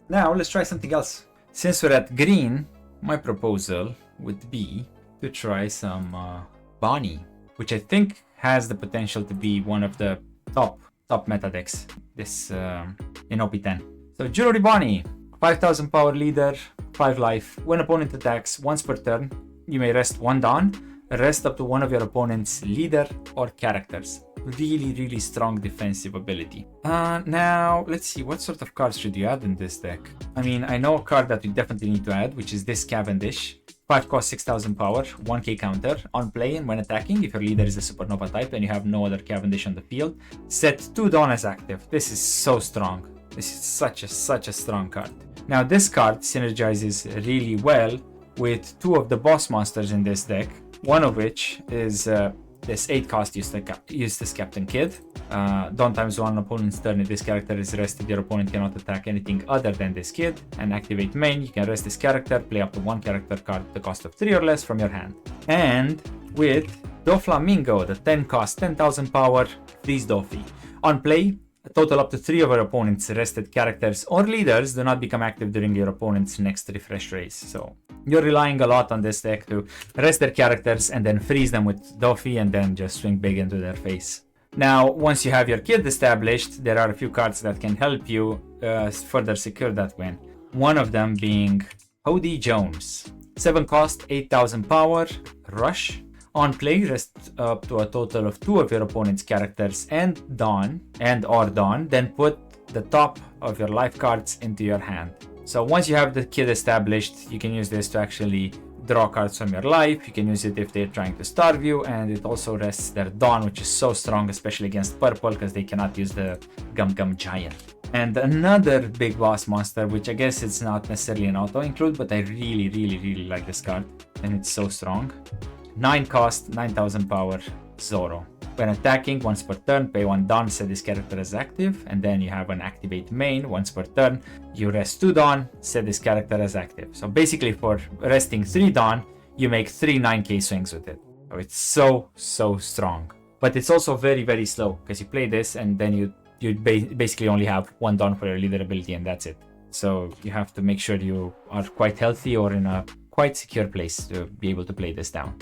Now let's try something else. Since we're at green, my proposal would be to try some Bonnie, which I think has the potential to be one of the top meta decks this in OP10. So Jewelry Bonnie, 5000 power leader, 5 life. When opponent attacks once per turn, you may rest 1 Dawn, rest up to one of your opponent's leader or characters. Really strong defensive ability. Now let's see, what sort of cards should you add in this deck? I mean, I know a card that you definitely need to add, which is this Cavendish. 5 cost, 6000 power, 1k counter. On play and when attacking, if your leader is a supernova type and you have no other Cavendish on the field, set 2 Dawn as active. This is so strong. This is such a strong card. Now this card synergizes really well with 2 of the boss monsters in this deck, one of which is this 8 cost Eustace Captain Kidd. Dawn times 1 opponent's turn. If this character is rested, your opponent cannot attack anything other than this kid. And activate main, you can rest this character, play up to 1 character card at the cost of 3 or less from your hand. And with Doflamingo, the 10 cost, 10,000 power, freeze Dofi. On play, a total up to 3 of your opponent's rested characters or leaders do not become active during your opponent's next refresh race. So you're relying a lot on this deck to rest their characters and then freeze them with Dofi and then just swing big into their face. Now, once you have your kid established, there are a few cards that can help you further secure that win. One of them being Hody Jones. 7 cost, 8000 power, rush. On play, rest up to a total of 2 of your opponent's characters and Dawn, then put the top of your life cards into your hand. So once you have the kid established, you can use this to actually draw cards from your life. You can use it if they're trying to starve you, and it also rests their Dawn, which is so strong, especially against purple, because they cannot use the Gum Giant. And another big boss monster, which I guess it's not necessarily an auto include, but I really like this card, and it's so strong. 9 cost, 9000 power, Zoro. When attacking once per turn, pay 1 Dawn, set this character as active, and then you have an activate main. Once per turn, you rest 2 Dawn, set this character as active. So basically for resting 3 Dawn, you make 3 9k swings with it. So it's so strong. But it's also very slow, because you play this and then you basically only have 1 Dawn for your leader ability and that's it. So you have to make sure you are quite healthy or in a quite secure place to be able to play this down.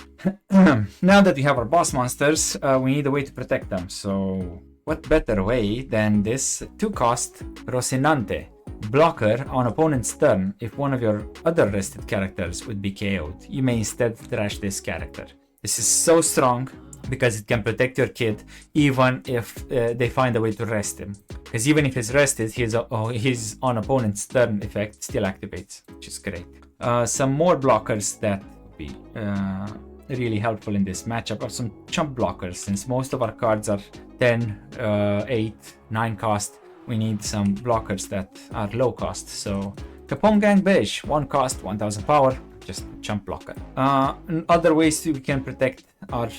Now that we have our boss monsters, we need a way to protect them. So what better way than this 2 cost Rocinante. Blocker on opponent's turn. If one of your other rested characters would be KO'd, you may instead trash this character. This is so strong because it can protect your kid even if they find a way to rest him. Because even if he's rested, his on opponent's turn effect still activates, which is great. Some more blockers that would be really helpful in this matchup are some chump blockers. Since most of our cards are 10, 8, 9 cost, we need some blockers that are low cost. So Capone Gang Beige, 1 cost, 1000 power, just a chump blocker. Other ways we can protect our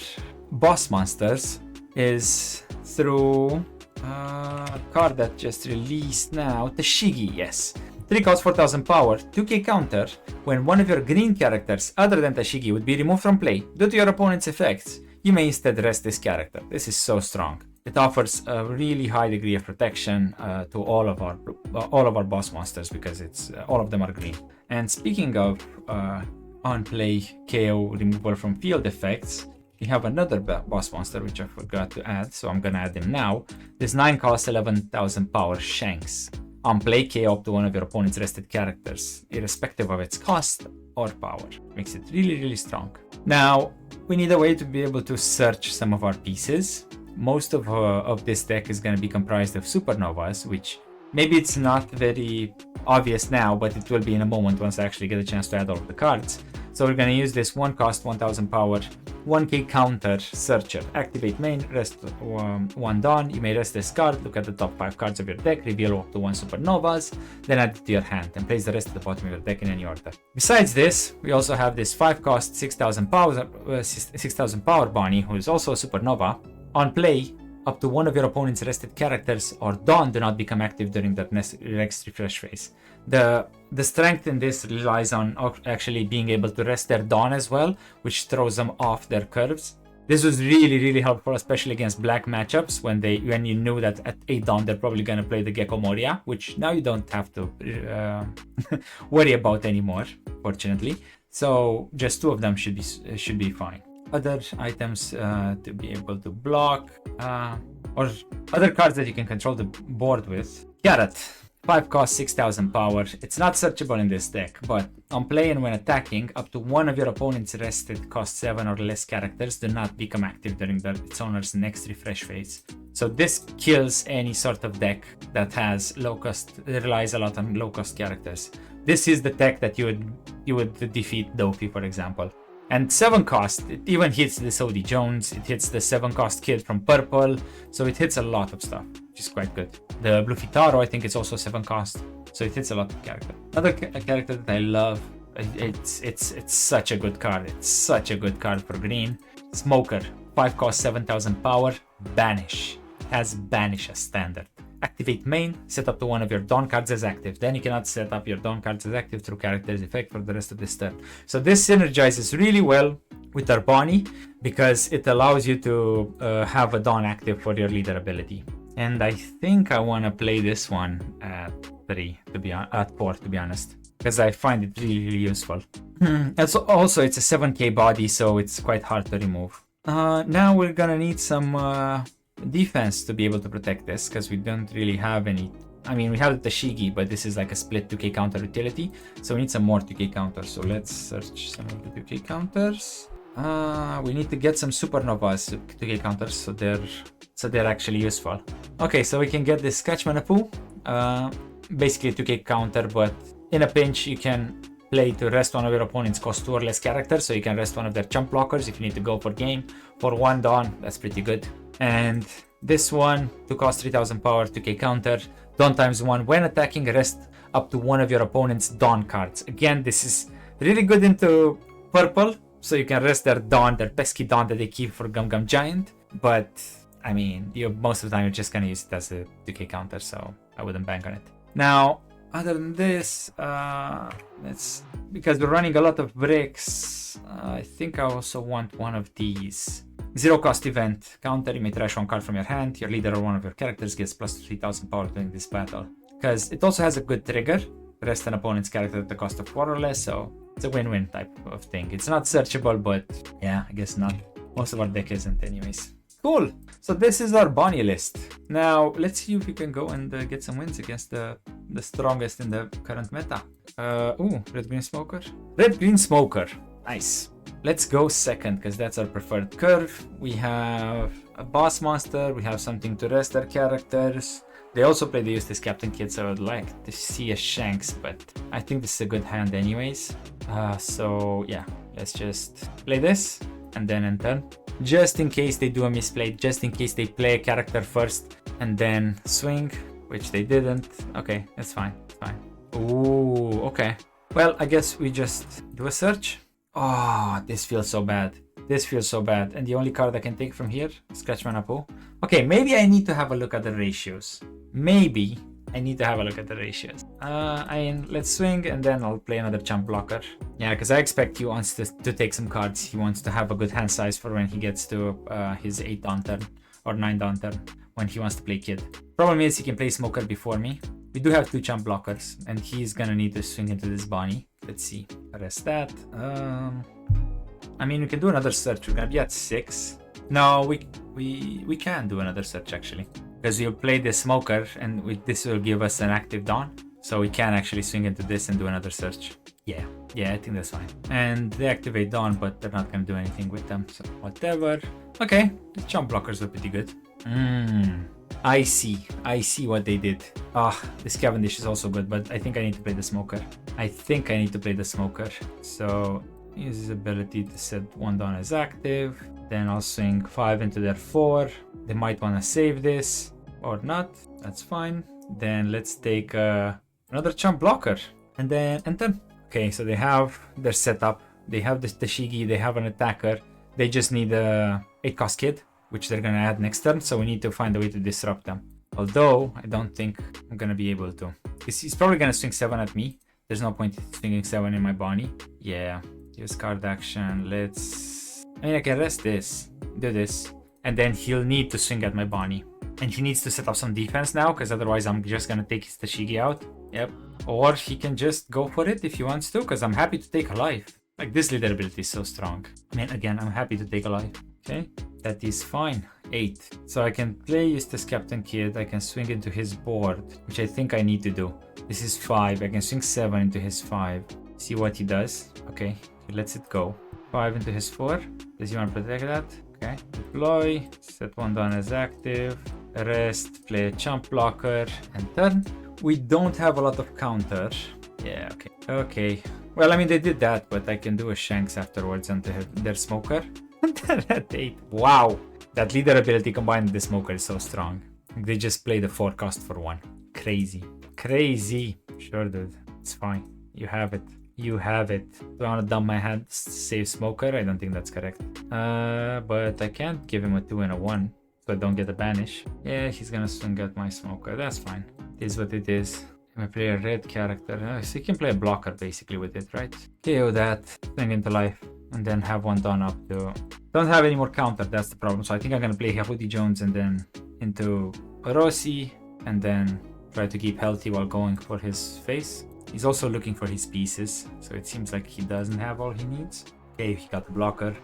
boss monsters is through a card that just released now, Tashigi, yes. 3 cost, 4000 power, 2k counter. When one of your green characters other than Tashigi would be removed from play due to your opponent's effects, you may instead rest this character. This is so strong. It offers a really high degree of protection to all of our boss monsters because it's all of them are green. And speaking of on play KO removal from field effects, we have another boss monster which I forgot to add, so I'm gonna add him now. This 9 cost, 11,000 power Shanks. On play, KO up to one of your opponent's rested characters, irrespective of its cost or power. Makes it really strong. Now, we need a way to be able to search some of our pieces. Most of this deck is going to be comprised of supernovas, which maybe it's not very obvious now, but it will be in a moment once I actually get a chance to add all of the cards. So we're going to use this 1 cost, 1000 power, 1k counter searcher. Activate main, rest 1 Dawn. You may rest this card, look at the top 5 cards of your deck, reveal up to 1 supernovas, then add it to your hand and place the rest at the bottom of your deck in any order. Besides this, we also have this 5 cost, 6000 power Bonnie, who is also a supernova. On play, up to one of your opponent's rested characters or Dawn do not become active during the next refresh phase. The strength in this relies on actually being able to rest their Dawn as well, which throws them off their curves. This was really, really helpful, especially against black matchups when you knew that at 8 down they're probably gonna play the Gecko Moria, which now you don't have to worry about anymore, fortunately. So just 2 of them should be fine. Other items to be able to block, or other cards that you can control the board with. Carrot. 5 cost, 6000 power. It's not searchable in this deck, but on play and when attacking, up to 1 of your opponent's rested cost 7 or less characters do not become active during its owner's next refresh phase. So this kills any sort of deck that has low cost, relies a lot on low cost characters. This is the deck that you would defeat Dofi, for example. And 7 cost, it even hits the Sodi Jones, it hits the 7 cost kid from purple, so it hits a lot of stuff, which is quite good. The Blue Fitaro, I think it's also 7 cost, so it hits a lot of character. Another character that I love, it's such a good card, it's such a good card for green. Smoker, 5 cost, 7000 power, banish. It has banish as standard. Activate main, set up to 1 of your Dawn cards as active. Then you cannot set up your Dawn cards as active through character's effect for the rest of this turn. So this synergizes really well with our Bonnie because it allows you to have a Dawn active for your leader ability. And I think I want to play this one at 4 to be honest, because I find it really, really useful. Also, it's a 7k body, so it's quite hard to remove. Now we're gonna need some defense to be able to protect this, because we don't really have any. I mean, we have the Tashigi, but this is like a split 2k counter utility, so we need some more 2k counters. So let's search some of the 2k counters. We need to get some Supernovas 2k counters, so they're actually useful. Okay, so we can get this Sketchmanapu, basically a 2k counter, but in a pinch you can play to rest 1 of your opponent's cost 2 or less characters, so you can rest 1 of their chump blockers if you need to go for game. For 1 Dawn, that's pretty good. And this one, to cost 3000 power, 2k counter, Dawn ×1. When attacking, rest up to 1 of your opponent's Dawn cards. Again, this is really good into purple, so you can rest their Dawn, their pesky Dawn that they keep for Gum Gum Giant. But, I mean, most of the time you're just gonna use it as a 2k counter, so I wouldn't bank on it. Now, other than this, because we're running a lot of bricks, I think I also want one of these. 0 cost event counter, you may trash 1 card from your hand. Your leader or 1 of your characters gets plus 3000 power during this battle. Because it also has a good trigger, rest an opponent's character at the cost of 4 or less, so it's a win-win type of thing. It's not searchable, but yeah, I guess not. Most of our deck isn't anyways. Cool, so this is our Bonnie list. Now, let's see if we can go and get some wins against the strongest in the current meta. Red-Green Smoker. Red-Green Smoker, nice. Let's go second, because that's our preferred curve. We have a boss monster, we have something to rest our characters. They also play the Eustace Captain Kid, so I would like to see a Shanks, but I think this is a good hand anyways. So yeah, let's just play this and then end turn. Just in case they do a misplay, just in case they play a character first and then swing, which they didn't. Okay, that's fine, it's fine. Ooh, okay. Well, I guess we just do a search. Oh, this feels so bad. This feels so bad. And the only card I can take from here, Sketchmanapu. Okay, maybe I need to have a look at the ratios. Maybe I need to have a look at the ratios. Let's swing and then I'll play another chump blocker. Yeah, because I expect he wants to take some cards. He wants to have a good hand size for when he gets to his 8 down turn or 9 down turn when he wants to play kid. Problem is he can play Smoker before me. We do have 2 chump blockers and he's gonna need to swing into this Bonnie. Let's see. Arrest that. I mean, we can do another search. We're gonna be at 6. No, we can do another search actually, because we'll play the Smoker and this will give us an active Dawn, so we can actually swing into this and do another search. Yeah, I think that's fine. And they activate Dawn, but they're not gonna do anything with them, so whatever. Okay, the chump blockers are pretty good. I see what they did. This Cavendish is also good, but I think I need to play the Smoker. So use his ability to set 1 down as active. Then I'll swing 5 into their 4. They might want to save this or not. That's fine. Then let's take another chump blocker and then enter. Okay, so they have their setup. They have the Tashigi. They have an attacker. They just need a 8 cost kid, which they're gonna add next turn. So we need to find a way to disrupt them. Although I don't think I'm gonna be able to. He's probably gonna swing 7 at me. There's no point swinging 7 in my Bonnie. Yeah. Use card action. I mean, I can rest this, do this, and then he'll need to swing at my Bonnie. And he needs to set up some defense now, because otherwise I'm just gonna take his Tashigi out. Yep. Or he can just go for it if he wants to, because I'm happy to take a life. Like, this leader ability is so strong. I mean, again, I'm happy to take a life. Okay, that is fine. 8. So I can play Eustace Captain Kid. I can swing into his board, which I think I need to do. This is 5. I can swing 7 into his 5. See what he does. Okay, he lets it go. 5 into his 4. Does he want to protect that? Okay. Deploy. Set one down as active. Rest. Play a chump blocker. And turn. We don't have a lot of counter. Yeah, okay. Okay. Well, I mean, they did that, but I can do a Shanks afterwards onto their smoker. At 8. Wow. That leader ability combined with the smoker is so strong. They just play the forecast for 1. Crazy. Crazy. Sure, dude. It's fine. You have it. You have it. Do I want to dump my hand to save smoker? I don't think that's correct. But I can't give him a 2 and a 1. So I don't get a banish. Yeah, he's gonna swing at my smoker. That's fine. It is what it is. I play a red character. So you can play a blocker basically with it, right? KO that. Swing into life. And then have one done up to... Don't have any more counter, that's the problem. So I think I'm gonna play Hoodie Jones and then into Rossi. And then try to keep healthy while going for his face. He's also looking for his pieces. So it seems like he doesn't have all he needs. Okay, he got the blocker.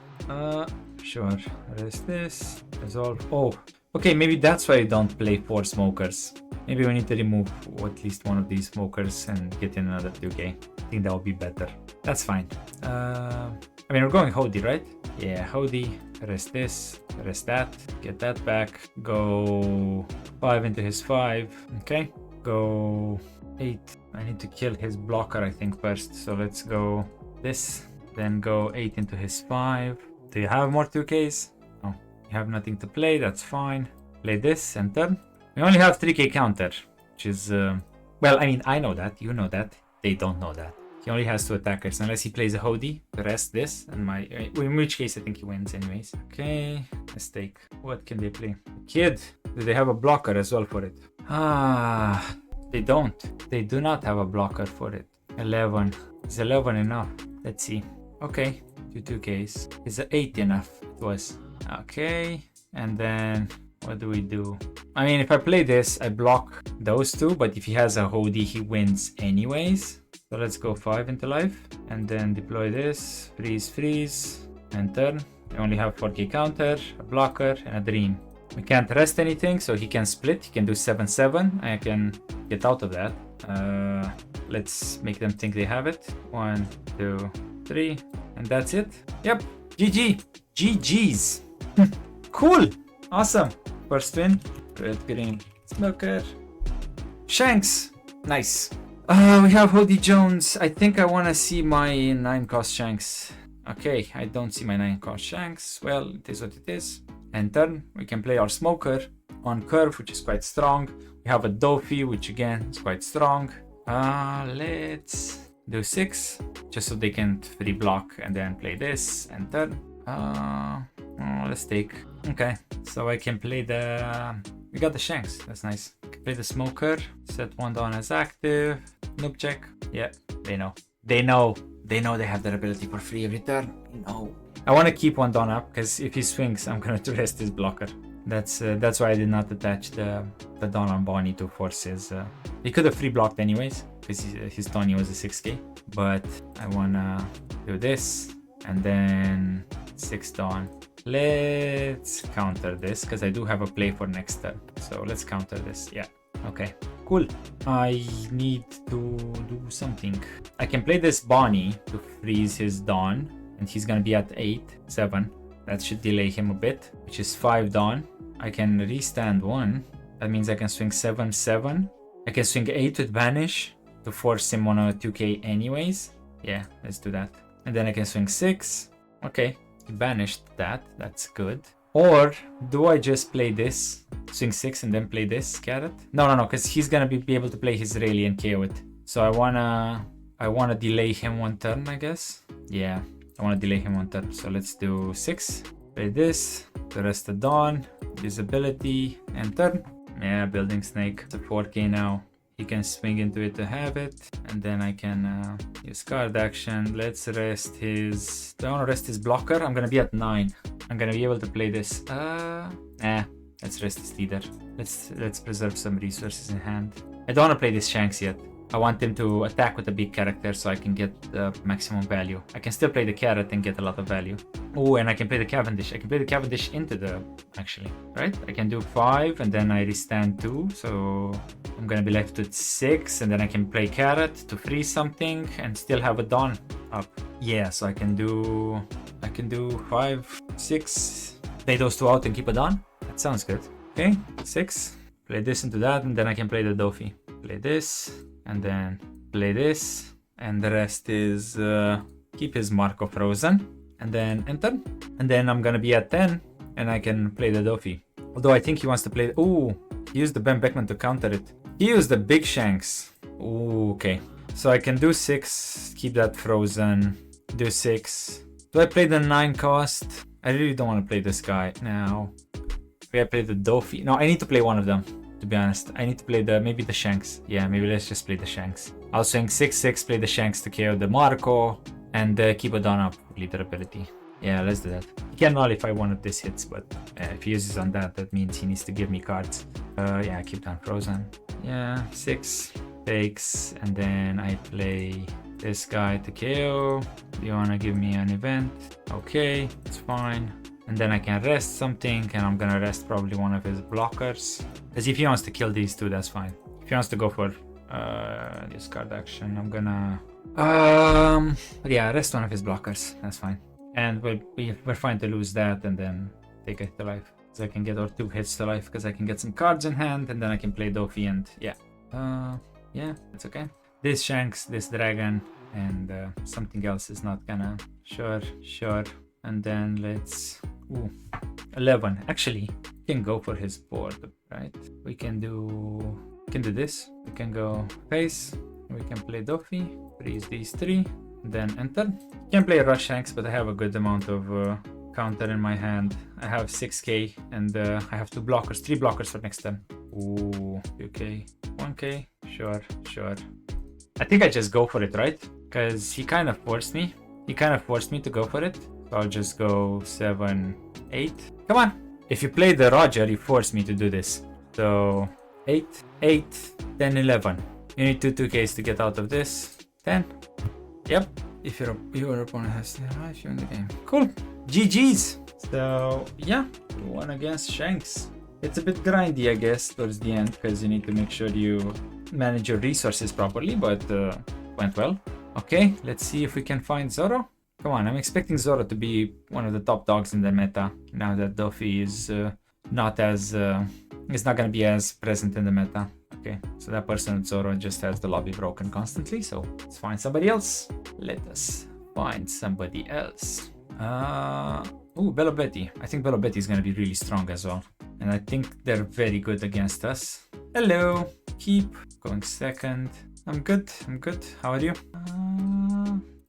Sure. Rest this. Resolve. Oh, okay, maybe that's why you don't play 4 smokers. Maybe we need to remove at least one of these smokers and get in another 2k. I think that would be better. That's fine. I mean, we're going Hody, right? Yeah, Hody. Rest this. Rest that. Get that back. Go 5 into his 5. Okay. Go 8. I need to kill his blocker, I think, first. So let's go this. Then go 8 into his 5. Do you have more 2ks? No. You have nothing to play. That's fine. Play this and turn. We only have 3k counter, which is... well, I mean, I know that. You know that. They don't know that. He only has 2 attackers unless he plays a Hody. The rest this and my... in which case I think he wins anyways. Okay, mistake. What can they play? Kid. Do they have a blocker as well for it? Ah, they don't. They do not have a blocker for it. 11. Is 11 enough? Let's see. Okay, 2 2ks. Is 8 enough? It was. Okay, and then... what do we do? I mean, if I play this, I block those 2, but if he has a Hody, he wins anyways. So let's go 5 into life, and then deploy this, freeze, and turn. I only have 4k counter, a blocker, and a dream. We can't rest anything, so he can split, he can do 7-7, I can get out of that. Let's make them think they have it. 1, 2, 3, and that's it. Yep, GG, GG's. Cool. Awesome. First win. Red, green, smoker. Shanks. Nice. We have Hody Jones. I think I want to see my 9 cost Shanks. Okay, I don't see my 9 cost Shanks. Well, it is what it is. And turn. We can play our smoker on curve, which is quite strong. We have a Dofi, which again is quite strong. Let's do 6, just so they can free block and then play this and turn. Let's take. Okay, so I can play the... we got the Shanks, that's nice. Can play the smoker, set one down as active, noob check. Yeah, they know. They know. They know they have that ability for free every turn. No. I want to keep one down up, because if he swings, I'm going to rest his blocker. That's why I did not attach the Dawn on Bonnie to force his... he could have free blocked anyways, because his Tony was a 6k. But I want to do this, and then 6 Dawn. Let's counter this, because I do have a play for next turn. So let's counter this. Yeah. Okay. Cool. I need to do something. I can play this Bonnie to freeze his Dawn, and he's gonna be at 8, 7. That should delay him a bit, which is 5 Dawn. I can restand 1. That means I can swing 7, 7. I can swing 8 with Vanish to force him on a 2k anyways. Yeah, let's do that. And then I can swing 6. Okay. Banished that. That's good. Or do I just play this, swing 6, and then play this carrot? No, because he's gonna be able to play his Rayleigh and KO it. So I wanna delay him 1 turn, I guess. Yeah, I wanna delay him 1 turn. So let's do 6. Play this. The rest of Dawn. Usability and turn. Yeah, building snake. It's a 4k now. He can swing into it to have it, and then I can use card action. Let's rest his... Do I want to rest his blocker? I'm gonna be at 9. I'm gonna be able to play this. Let's rest his leader. Let's preserve some resources in hand. I don't want to play this Shanks yet. I want him to attack with a big character so I can get the maximum value. I can still play the carrot and get a lot of value. Oh, and I can play the Cavendish. I can play the Cavendish into the... Actually, right? I can do 5 and then I restand 2. So I'm gonna be left with 6 and then I can play carrot to freeze something and still have a Dawn up. Yeah, so I can do 5, 6. Play those 2 out and keep a Dawn. That sounds good. Okay, 6. Play this into that and then I can play the Dofi. Play this. And then play this, and the rest is keep his Marco frozen, and then enter. And then I'm gonna be at 10, and I can play the Dofi. Although I think he wants to play... Ooh, he used the Ben Beckman to counter it. He used the big Shanks. Ooh, okay. So I can do 6, keep that frozen, do 6. Do I play the 9 cost? I really don't want to play this guy now. Maybe I play the Dofi. No, I need to play one of them. To be honest, I need to play maybe the Shanks. Yeah, maybe let's just play the Shanks. I'll swing 6/6, play the Shanks to KO the Marco, and keep a Dawn up leader ability. Yeah, let's do that. He can nullify one of these hits, but if he uses on that, that means he needs to give me cards. Yeah, keep Dawn frozen. Yeah, 6 takes, and then I play this guy to KO. Do you wanna give me an event? Okay, it's fine. And then I can rest something, and I'm gonna rest probably one of his blockers. Because if he wants to kill these two, that's fine. If he wants to go for this card action, I'm gonna... yeah, rest one of his blockers, that's fine. And we're fine to lose that and then take it to life. So I can get our 2 hits to life, because I can get some cards in hand, and then I can play Dofi and yeah. Yeah, it's okay. This Shanks, this Dragon, and something else is not gonna... Sure. And then let's... Ooh, 11. Actually, we can go for his board, right? We can do this. We can go face. We can play Dofi. Freeze these 3. Then enter. Can play Rush Shanks, but I have a good amount of counter in my hand. I have 6k and I have 2 blockers, 3 blockers for next turn. Ooh, 2k, 1k. Sure. I think I just go for it, right? Because he kind of forced me. He kind of forced me to go for it. So I'll just go 7, 8. Come on. If you play the Roger, you force me to do this. So 8, 10, 11. You need 2 2Ks to get out of this. 10. Yep. If your opponent has to life, you're in the game. Cool. GG's. So yeah, 1 against Shanks. It's a bit grindy, I guess, towards the end, because you need to make sure you manage your resources properly, but went well. Okay, let's see if we can find Zoro. Come on, I'm expecting Zoro to be one of the top dogs in the meta, now that Dofi is not gonna be as present in the meta. Okay, so that person with Zoro just has the lobby broken constantly, so let's find somebody else. Let us find somebody else. Ooh, Bello Betty. I think Bello Betty is gonna be really strong as well. And I think they're very good against us. Hello, keep going second. I'm good. How are you?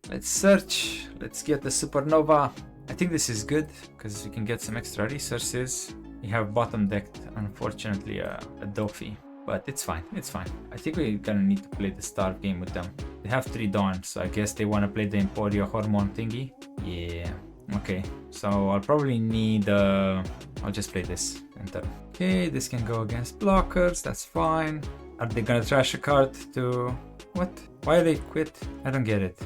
Let's search. Let's get the Supernova. I think this is good because we can get some extra resources. We have bottom decked, unfortunately, a Dofi, but it's fine. I think we're gonna need to play the Starve game with them. They have 3 Dawns, so I guess they want to play the Emporio Hormone thingy. Yeah. Okay, so I'll probably need... I'll just play this. Enter. Okay, this can go against blockers. That's fine. Are they gonna trash a card to... What? Why they quit? I don't get it.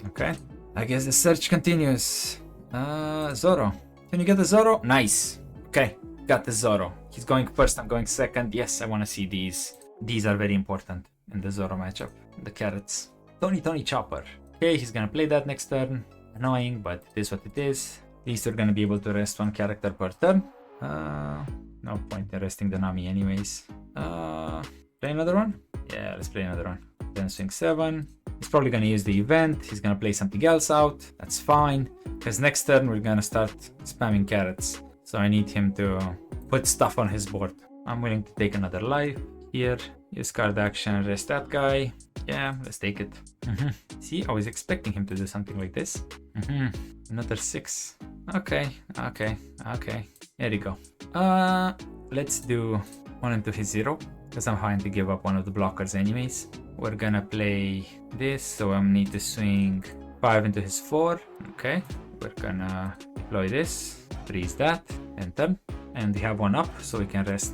Okay. I guess the search continues. Zoro. Can you get the Zoro? Nice. Okay, got the Zoro. He's going first, I'm going second. Yes, I want to see these. These are very important in the Zoro matchup. The carrots. Tony Chopper. Okay, he's gonna play that next turn. Annoying, but it is what it is. At least we're gonna be able to rest 1 character per turn. No point in resting the Nami anyways. Play another one? Yeah, let's play another one. Then swing 7. He's probably gonna use the event. He's gonna play something else out. That's fine. Because next turn we're gonna start spamming carrots. So I need him to put stuff on his board. I'm willing to take another life here. Use card action, rest that guy. Yeah, let's take it. See, I was expecting him to do something like this. Another 6. Okay. There you go. Let's do 1 into his 0. because I'm trying to give up one of the blockers anyways. We're gonna play this, so I need to swing 5 into his 4. Okay, we're gonna deploy this, freeze that, enter. And we have one up, so we can rest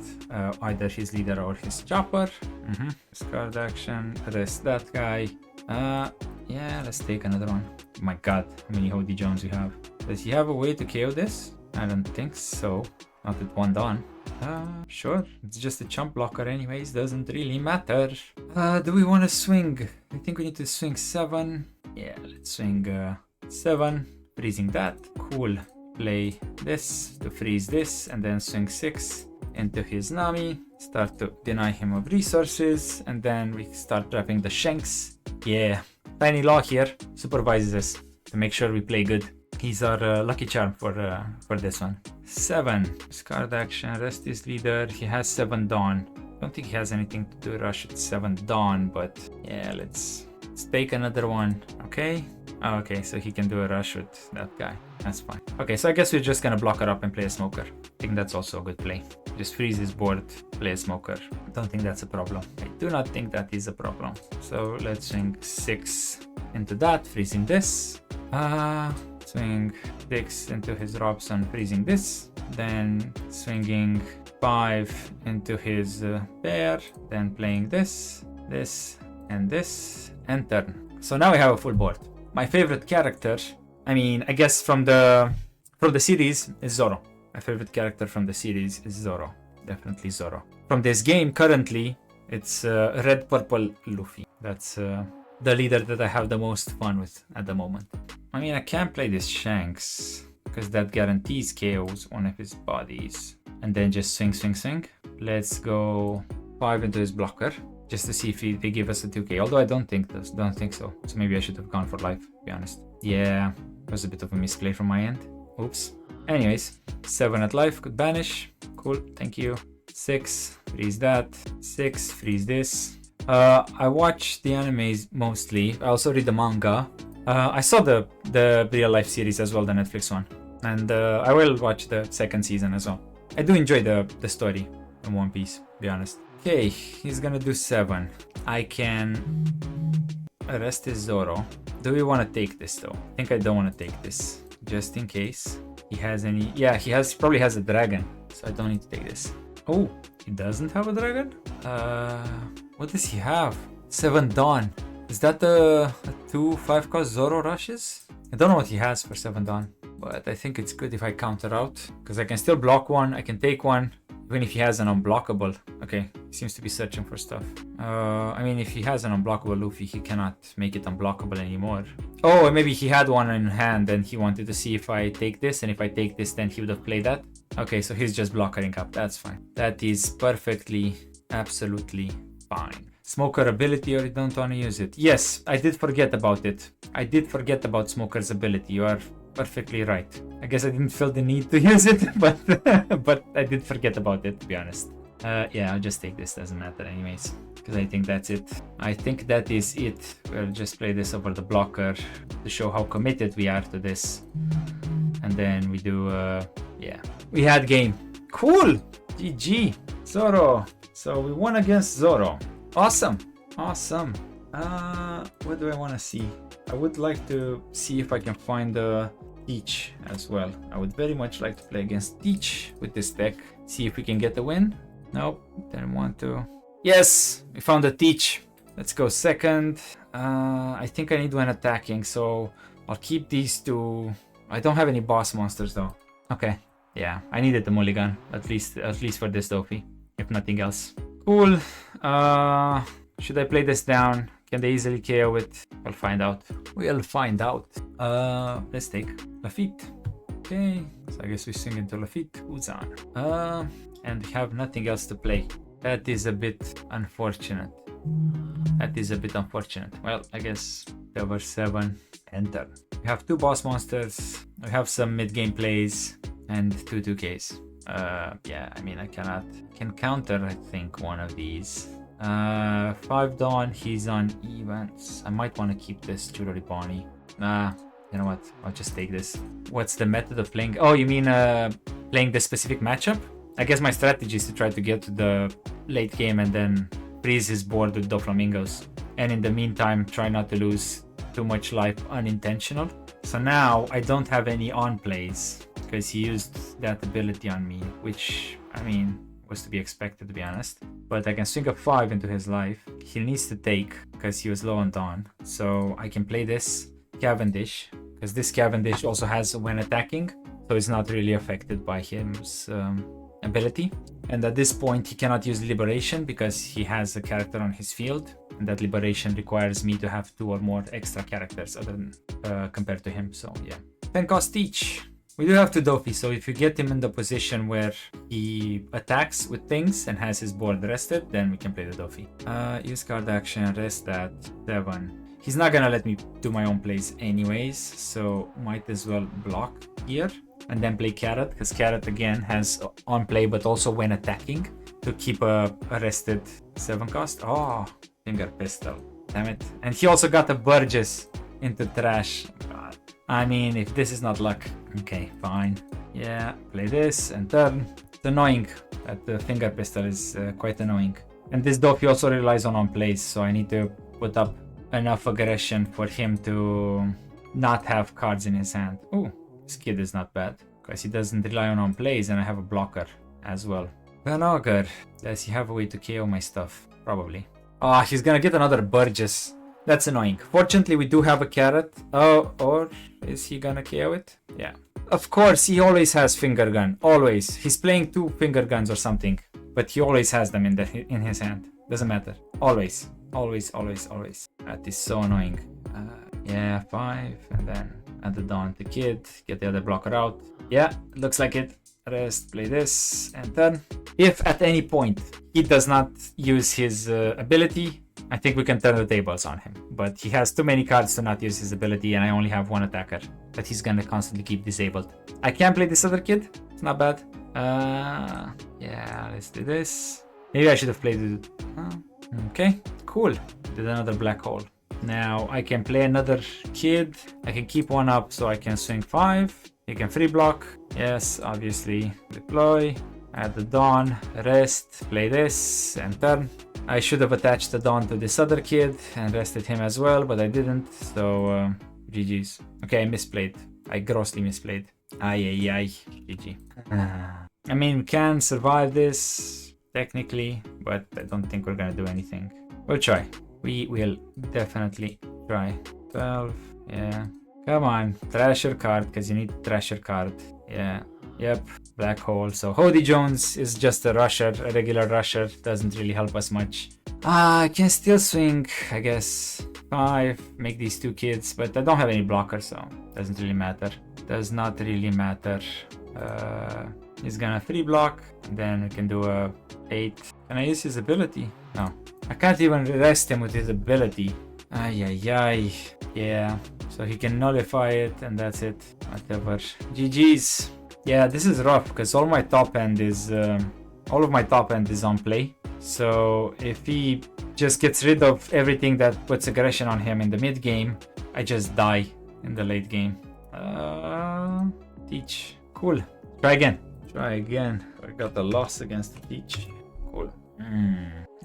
either his leader or his chopper. Discard action, rest that guy. Yeah, let's take another one. My god, how many Hody Jones we have. Does he have a way to KO this? I don't think so. Not with one done. Sure. It's just a chump blocker anyways. Doesn't really matter. Do we want to swing? I think we need to swing 7. Yeah, let's swing 7. Freezing that. Cool. Play this to freeze this. And then swing 6 into his Nami. Start to deny him of resources. And then we start trapping the Shanks. Yeah. Tiny Law here supervises us to make sure we play good. He's our lucky charm for this one. 7. Discard action, rest his leader. He has 7 Dawn. Don't think he has anything to do rush at 7 Dawn, but yeah, let's take another one. Okay. Oh, okay, so he can do a rush with that guy. That's fine. Okay, so I guess we're just gonna block her up and play a smoker. I think that's also a good play. Just freeze his board, play a smoker. Don't think that's a problem. I do not think that is a problem. So let's swing 6 into that, freezing this. Swing 6 into his Robson, freezing this. Then swinging 5 into his bear. Then playing this, and this, and turn. So now we have a full board. My favorite character, I mean, I guess from the series is Zoro. My favorite character from the series is Zoro. Definitely Zoro. From this game currently, it's Red Purple Luffy. That's the leader that I have the most fun with at the moment. I mean, I can't play this Shanks because that guarantees KOs one of his bodies. And then just swing. Let's go 5 into his blocker just to see if they give us a 2k. Although I don't think so. So maybe I should have gone for life, to be honest. Yeah, it was a bit of a misplay from my end. Oops. Anyways, 7 at life, could banish. Cool, thank you. 6, freeze that. 6, freeze this. I watch the animes mostly. I also read the manga. I saw the real life series as well, the Netflix one. And I will watch the 2nd season as well. I do enjoy the story in One Piece, to be honest. Okay, he's gonna do 7. I can arrest his Zoro. Do we want to take this though? I think I don't want to take this, just in case he has any. Yeah, he probably has a dragon, so I don't need to take this. Oh, he doesn't have a dragon? What does he have? 7 Dawn. Is that the 2 5-cost Zoro rushes? I don't know what he has for 7 Dawn, but I think it's good if I counter out, because I can still block one, I can take one, even if he has an unblockable. Okay, he seems to be searching for stuff. I mean, if he has an unblockable Luffy, he cannot make it unblockable anymore. Oh, maybe he had one in hand and he wanted to see if I take this, and if I take this, then he would have played that. Okay, so he's just blockering up. That's fine. That is perfectly, absolutely fine. Smoker ability, or you don't want to use it? Yes, I did forget about it. I did forget about Smoker's ability. You are perfectly right. I guess I didn't feel the need to use it, but but I did forget about it, to be honest. Yeah, I'll just take this. Doesn't matter anyways, because I think that's it. I think that is it. We'll just play this over the blocker to show how committed we are to this. And then we do, yeah. We had game. Cool! GG. Zoro. So we won against Zoro. Awesome. Awesome. What do I want to see? I would like to see if I can find Teach as well. I would very much like to play against Teach with this deck. See if we can get the win. Nope, didn't want to. Yes, we found a Teach. Let's go 2nd. I think I need one attacking, so I'll keep these 2. I don't have any boss monsters though. Okay, yeah, I needed the mulligan at least for this Dofi, if nothing else. Cool. Should I play this down? Can they easily KO it? I'll find out. We'll find out. Let's take Lafitte. Okay, so I guess we swing into Lafitte. Uzan. And we have nothing else to play. That is a bit unfortunate. That is a bit unfortunate. Well, I guess there were 7. Enter. We have 2 boss monsters. We have some mid-game plays and 2 2Ks. Yeah, I mean, I can counter, I think, one of these. 5 Dawn, he's on events. I might want to keep this Jewelry Bonnie. You know what? I'll just take this. What's the method of playing? Oh, you mean playing this specific matchup? I guess my strategy is to try to get to the late game and then freeze his board with Doflamingos. And in the meantime, try not to lose too much life unintentional. So now I don't have any on plays because he used that ability on me, which, I mean, was to be expected, to be honest. But I can swing a 5 into his life. He needs to take because he was low on Dawn. So I can play this Cavendish because this Cavendish also has when attacking, so it's not really affected by his ability. And at this point he cannot use Liberation because he has a character on his field, and that Liberation requires me to have 2 or more extra characters other than compared to him. So yeah, 10 cost each. We do have to Dofi, so if you get him in the position where he attacks with things and has his board rested, then we can play the Dofi. Use card action, rest at 7. He's not gonna let me do my own plays anyways, so might as well block here and then play Carrot, because Carrot again has on play but also when attacking to keep a rested 7 cost. Oh, Finger Pistol, damn it. And he also got a Burgess into trash. God. I mean, if this is not luck, okay, fine. Yeah, play this and turn. It's annoying that the Finger Pistol is quite annoying. And this Dofi also relies on plays, so I need to put up enough aggression for him to not have cards in his hand. Ooh, this kid is not bad, because he doesn't rely on plays and I have a blocker as well. Vanagar, does he have a way to KO my stuff? Probably. Ah, he's gonna get another Burgess. That's annoying. Fortunately, we do have a Carrot. Oh, or is he gonna KO it? Yeah. Of course, he always has Finger Gun. Always. He's playing 2 Finger Guns or something, but he always has them in his hand. Doesn't matter. Always. Always, always, always. That is so annoying. Yeah, 5, and then add the Dawn to Kid. Get the other blocker out. Yeah, looks like it. Rest, play this, and then if at any point he does not use his ability, I think we can turn the tables on him. But he has too many cards to not use his ability, and I only have 1 attacker that he's gonna constantly keep disabled. I can play this other kid. It's not bad. Yeah, let's do this. Maybe I should have played it. Okay, cool. Did another black hole. Now I can play another kid. I can keep 1 up so I can swing 5. He can free block. Yes, obviously. Deploy. Add the Dawn. Rest. Play this and turn. I should have attached the Dawn to this other kid and rested him as well, but I didn't. So GG's. Okay, I misplayed. I grossly misplayed. Ay. GG. I mean, we can survive this technically, but I don't think we're gonna do anything. We'll try. We will definitely try. 12. Yeah. Come on, trash your card, because you need to trash your card. Yeah, yep, black hole. So Hody Jones is just a rusher, a regular rusher. Doesn't really help us much. I can still swing, I guess. 5, make these 2 kids, but I don't have any blockers, so doesn't really matter. Does not really matter. He's gonna free block, then we can do a 8. Can I use his ability? No. I can't even rest him with his ability. Ay. Yeah, so he can nullify it and that's it. Whatever. GG's. Yeah, this is rough because all of my top end is on play. So if he just gets rid of everything that puts aggression on him in the mid game, I just die in the late game. Teach. Cool. Try again. I got a loss against the Teach. Cool.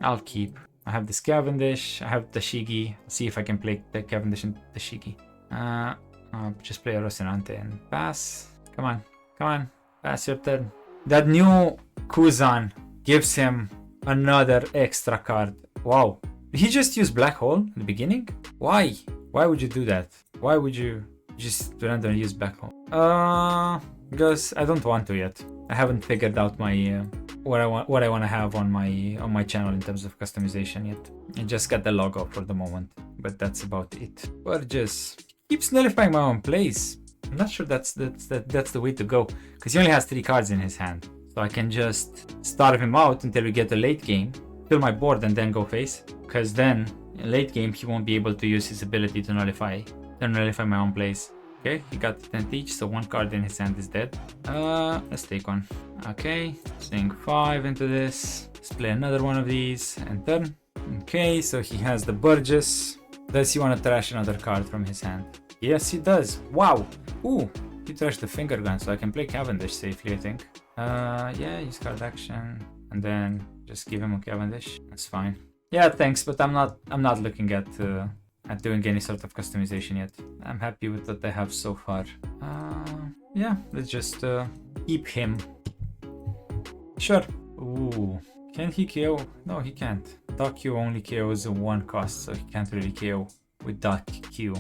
I'll keep. I have this Cavendish, I have Tashigi. See if I can play the Cavendish and Tashigi. Just play a Rocinante and pass. Come on, pass your turn. That new Kuzan gives him another extra card. Wow. Did he just use Black Hole in the beginning? Why? Why would you do that? Why would you just randomly use Black Hole? Because I don't want to yet. I haven't figured out my what I want to have on my channel in terms of customization yet. I just got the logo for the moment, but that's about it. Burgess keeps nullifying my own plays. I'm not sure that's the way to go, because he only has 3 cards in his hand, so I can just starve him out until we get a late game, fill my board, and then go face. Because then in late game he won't be able to use his ability to nullify my own plays. Okay, he got 10 each, so 1 card in his hand is dead. Let's take 1. Okay, swing 5 into this. Let's play another one of these and turn. Okay, so he has the Burgess. Does he want to trash another card from his hand? Yes, he does. Wow. Ooh, he trashed the Finger Gun, so I can play Cavendish safely, I think. Yeah, use card action, and then just give him a Cavendish. That's fine. Yeah, thanks, but I'm not looking at doing any sort of customization yet. I'm happy with what I have so far. Yeah, let's just keep him. Sure. Ooh, can he KO? No, he can't. Dock Q only KOs 1 cost, so he can't really KO with Dock Q.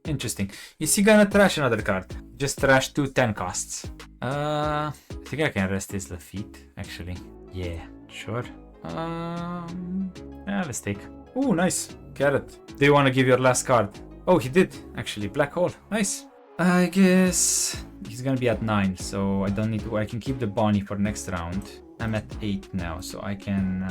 Interesting. Is he gonna trash another card? Just trash 2 10 costs. I think I can rest his Lafitte, actually. Yeah, sure. Yeah, let's take. Ooh, nice. Carrot. Do you want to give your last card? Oh, he did, actually. Black hole. Nice. I guess he's gonna be at 9, so I don't need to. I can keep the Bonnie for next round. I'm at 8 now, so I can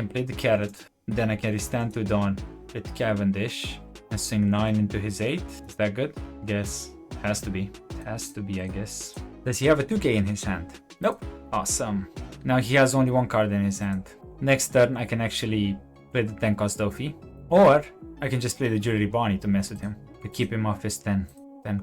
play the carrot. Then I can restand to Dawn with Cavendish and swing 9 into his 8. Is that good? Yes. Has to be. Has to be, I guess. Does he have a 2k in his hand? Nope. Awesome. Now he has only 1 card in his hand. Next turn, I can actually play the 10 cost Dofi. Or I can just play the Jewelry Bonnie to mess with him. To keep him off his 10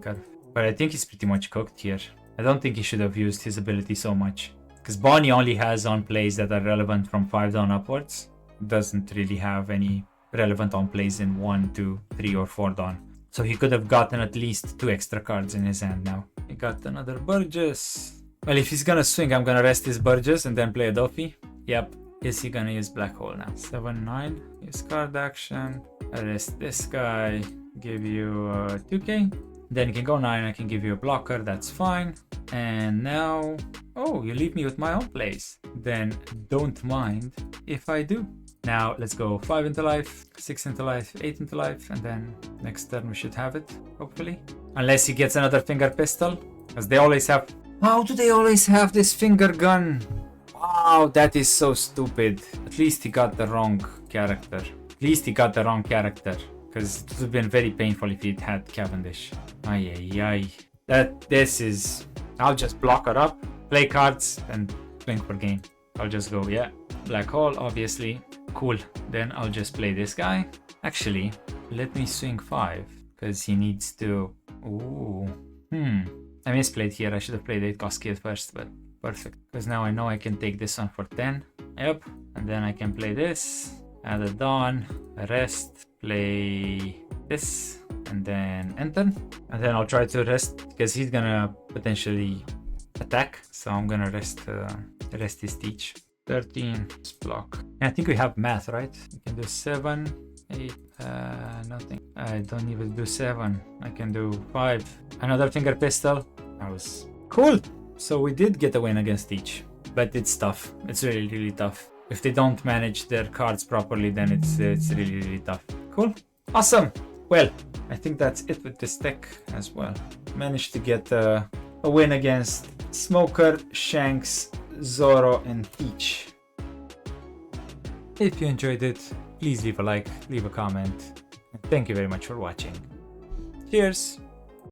curve. But I think he's pretty much cooked here. I don't think he should have used his ability so much. Because Bonnie only has on plays that are relevant from 5 down upwards. Doesn't really have any relevant on plays in 1, 2, 3, or 4 down. So he could have gotten at least 2 extra cards in his hand now. He got another Burgess. Well, if he's gonna swing, I'm gonna rest his Burgess and then play a Dofi. Yep. Is he gonna use Black Hole now? 7, 9. Use card action. Arrest this guy. Give you 2k. Then you can go 9. I can give you a blocker. That's fine. And now... Oh, you leave me with my own plays. Then don't mind if I do. Now let's go 5 into life, 6 into life, 8 into life, and then next turn we should have it, hopefully. Unless he gets another finger pistol, because they always have... How do they always have this finger gun? Wow, that is so stupid. At least he got the wrong character. At least he got the wrong character, because it would have been very painful if he'd had Cavendish. Ay, ay, ay. This is... I'll just block her up, play cards, and swing for game. I'll just go, yeah, Black Hole, obviously. Cool. Then I'll just play this guy. Actually, let me swing 5, because he needs to... Ooh. I misplayed here. I should have played 8 cost kid first, but perfect. Because now I know I can take this one for 10. Yep. And then I can play this, add a Dawn, rest, play this, and then enter. And then I'll try to rest, because he's gonna potentially attack. So I'm gonna rest his teach. 13, block. And I think we have math, right? We can do 7, 8, nothing. I don't even do 7. I can do 5. Another finger pistol. That was cool. So we did get a win against each, but it's tough. It's really, really tough. If they don't manage their cards properly, then it's really, really tough. Cool. Awesome. Well, I think that's it with this deck as well. Managed to get a win against Smoker, Shanks, Zoro, and Peach. If you enjoyed it, please leave a like, leave a comment, and thank you very much for watching. Cheers!